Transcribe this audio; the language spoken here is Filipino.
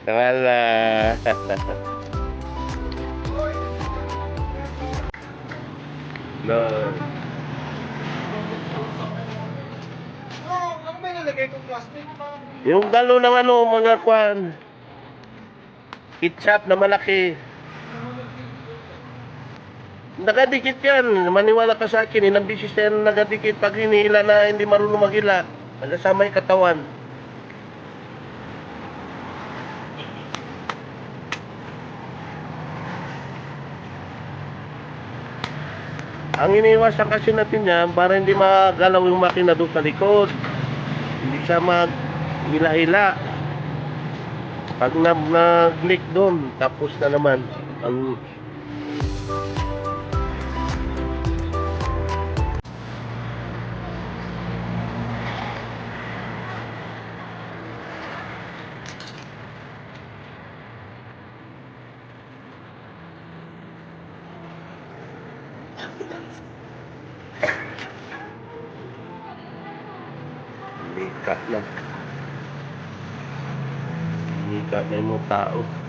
Wala. No. Ano ba nilagay kong plastic? Yung galo ng ano, mga kwan. Ketchup na malaki. Nakadikit yan. Maniwala ka sa akin. Ilang bisis na yan nakadikit. Pag hinihila na hindi marunong maghila, nagasama yung katawan. Ang iniiwasan kasi natin yan, para hindi magalaw yung makina doon sa likod. Hindi siya maghila-hila. Pag nag-leak doon, tapos na naman. Ang Hika na yung mga tao.